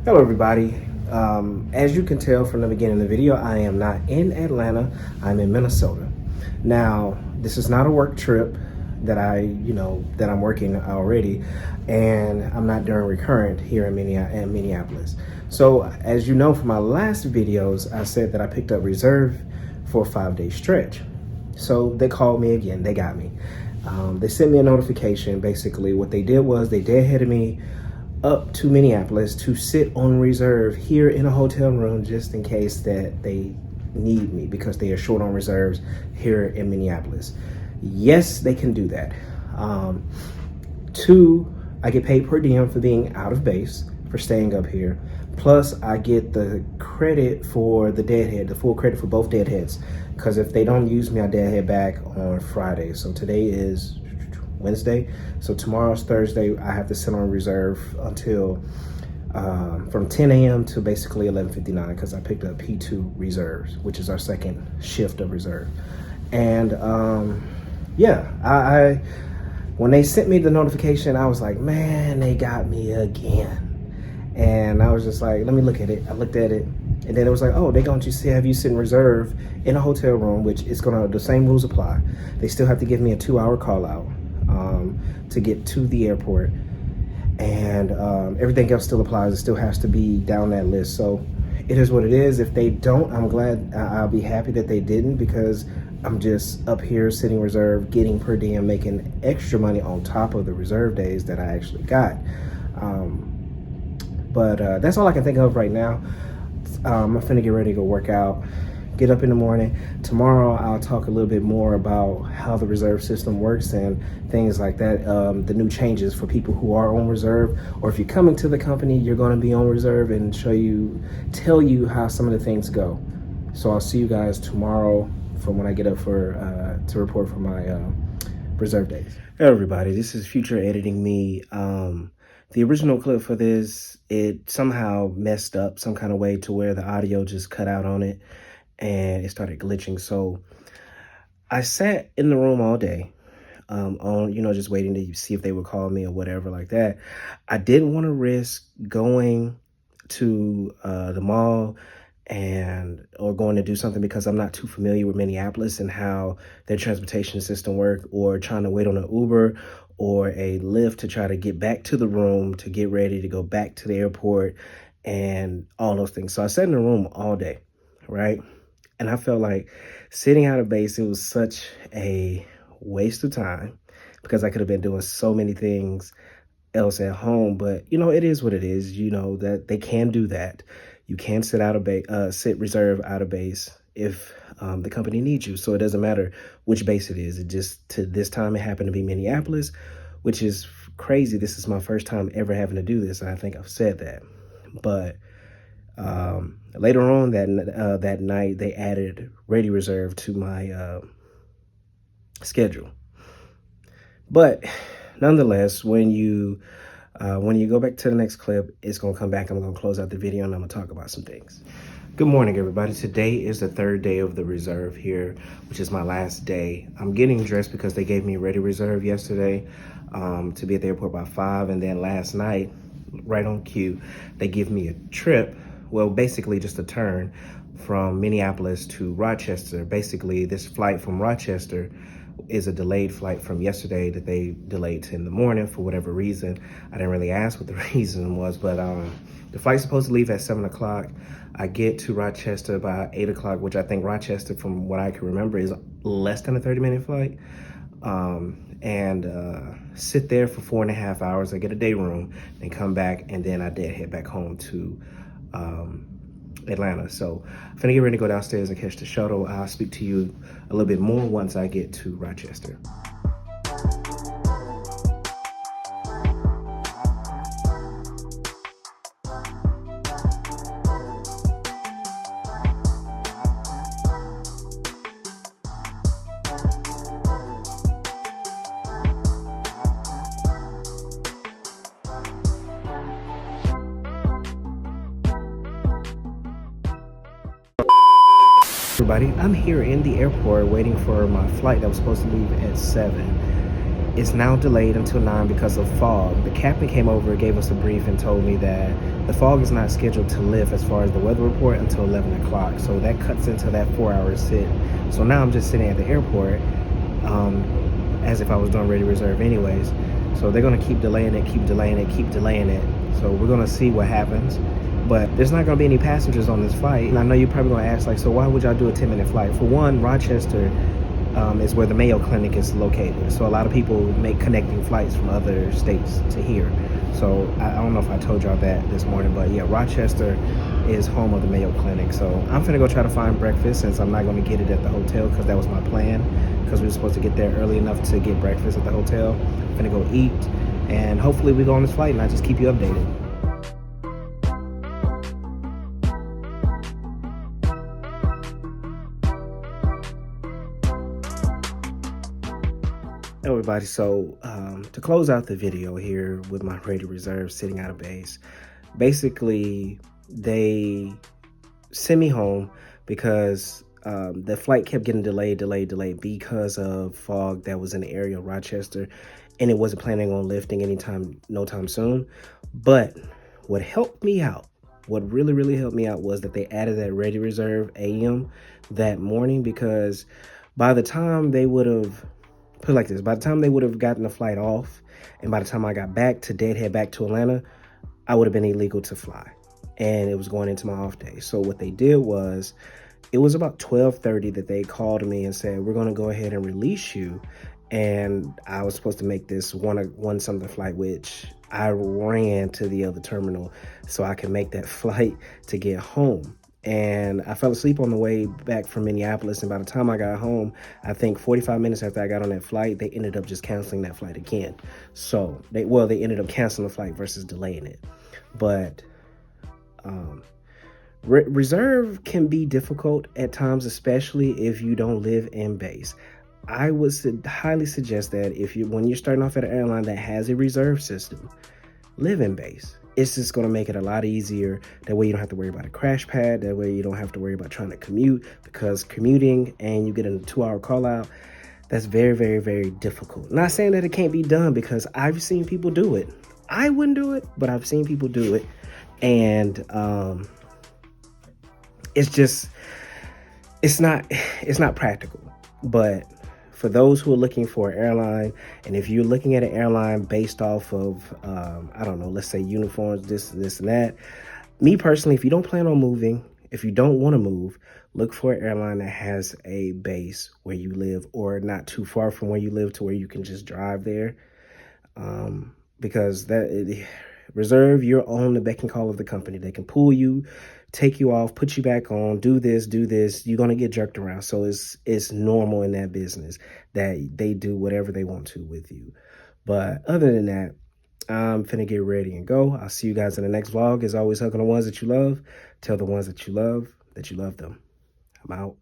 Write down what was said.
Hello everybody. As you can tell from the beginning of the video, I am not in Atlanta, I'm in Minnesota. Now, this is not a work trip that I'm working already, and I'm not doing recurrent here in Minneapolis. So as you know from my last videos, I said that I picked up reserve for a 5-day stretch. So they called me again, they got me. They sent me a notification. Basically what they did was they deadheaded me up to Minneapolis to sit on reserve here in a hotel room just in case that they need me because they are short on reserves here in Minneapolis. Yes, they can do that. Two, I get paid per diem for being out of base, for staying up here. Plus, I get the credit for the deadhead, the full credit for both deadheads. Because if they don't use me, I deadhead back on Friday. So today is Wednesday, so tomorrow's Thursday. I have to sit on reserve until from 10 a.m. to basically 11:59 because I picked up P2 reserves, which is our second shift of reserve. And yeah, I when they sent me the notification, I was like, man, they got me again. And I was just like, let me look at it. I looked at it, and then it was like, oh, they're going to have you sit in reserve in a hotel room, which is the same rules apply. They still have to give me a 2-hour call out to get to the airport, and everything else still applies. It still has to be down that list. So it is what it is. If they don't, I'm glad. I'll be happy that they didn't, because I'm just up here sitting reserve, getting per diem, making extra money on top of the reserve days that I actually got. But that's all I can think of right now. I'm finna get ready to go work out, get up in the morning. Tomorrow I'll talk a little bit more about how the reserve system works and things like that, the new changes for people who are on reserve, or if you're coming to the company, you're going to be on reserve, and tell you how some of the things go. So I'll see you guys tomorrow from when I get up to report for my reserve days. Hey everybody, this is Future Editing Me. The original clip for this, it somehow messed up some kind of way to where the audio just cut out on it and it started glitching. So I sat in the room all day, just waiting to see if they would call me or whatever like that. I didn't want to risk going to the mall or going to do something because I'm not too familiar with Minneapolis and how their transportation system work, or trying to wait on an Uber or a Lyft to try to get back to the room to get ready to go back to the airport and all those things. So I sat in the room all day, right? And I felt like sitting out of base, it was such a waste of time because I could have been doing so many things else at home. But, it is what it is, that they can do that. You can sit reserve out of base if the company needs you. So it doesn't matter which base it is. It just, to this time, it happened to be Minneapolis, which is crazy. This is my first time ever having to do this. And I think I've said that. But later on that night, they added ready reserve to my schedule. But nonetheless, when you go back to the next clip, it's going to come back. I'm going to close out the video and I'm going to talk about some things. Good morning, everybody. Today is the 3rd day of the reserve here, which is my last day. I'm getting dressed because they gave me ready reserve yesterday to be at the airport by 5. And then last night, right on cue, they give me a trip. Well, basically just a turn from Minneapolis to Rochester. Basically, this flight from Rochester is a delayed flight from yesterday that they delayed to in the morning for whatever reason. I didn't really ask what the reason was, but the flight's supposed to leave at 7 o'clock. I get to Rochester by 8 o'clock, which I think Rochester, from what I can remember, is less than a 30-minute flight. And sit there for 4.5 hours. I get a day room and come back, and then I did head back home to Atlanta. So I'm gonna get ready to go downstairs and catch the shuttle. I'll speak to you a little bit more once I get to Rochester. Everybody, I'm here in the airport waiting for my flight that was supposed to leave at 7. It's now delayed until 9 because of fog. The captain came over, gave us a brief, and told me that the fog is not scheduled to lift as far as the weather report until 11 o'clock. So that cuts into that 4-hour sit. So now I'm just sitting at the airport as if I was doing ready reserve anyways. So they're going to keep delaying it, keep delaying it, keep delaying it. So we're going to see what happens. But there's not going to be any passengers on this flight. And I know you're probably going to ask, like, so why would y'all do a 10-minute flight? For one, Rochester is where the Mayo Clinic is located. So a lot of people make connecting flights from other states to here. So I don't know if I told y'all that this morning, but yeah, Rochester is home of the Mayo Clinic. So I'm finna go try to find breakfast, since I'm not gonna get it at the hotel, because that was my plan, because we were supposed to get there early enough to get breakfast at the hotel. I'm finna go eat, and hopefully we go on this flight and I just keep you updated. Everybody, so to close out the video here with my ready reserve sitting out of base, basically they sent me home because the flight kept getting delayed because of fog that was in the area of Rochester, and it wasn't planning on lifting no time soon. But what helped me out, what really helped me out, was that they added that ready reserve AM that morning, because by the time they would have, put it like this, by the time they would have gotten the flight off, and by the time I got back to deadhead back to Atlanta, I would have been illegal to fly, and it was going into my off day. So what they did was, it was about 12:30 that they called me and said, we're going to go ahead and release you. And I was supposed to make this one something flight, which I ran to the other terminal so I could make that flight to get home. And I fell asleep on the way back from Minneapolis, and by the time I got home, I think 45 minutes after I got on that flight, they ended up just canceling that flight again. So they ended up canceling the flight versus delaying it. But reserve can be difficult at times, especially if you don't live in base. I would highly suggest that when you're starting off at an airline that has a reserve system, live in base. It's just going to make it a lot easier. That way you don't have to worry about a crash pad. That way you don't have to worry about trying to commute, because commuting and you get a 2-hour call out, that's very difficult. Not saying that it can't be done, because I've seen people do it. I wouldn't do it, but I've seen people do it. And it's not practical. But for those who are looking for an airline, and if you're looking at an airline based off of, I don't know, let's say uniforms, this and that, me personally, if you don't plan on moving, if you don't want to move, look for an airline that has a base where you live, or not too far from where you live to where you can just drive there. Because reserve, you're on the beck and call of the company. They can pull you, take you off, put you back on, do this. You're going to get jerked around. So it's normal in that business that they do whatever they want to with you. But other than that, I'm finna get ready and go. I'll see you guys in the next vlog. As always, hug on the ones that you love. Tell the ones that you love them. I'm out.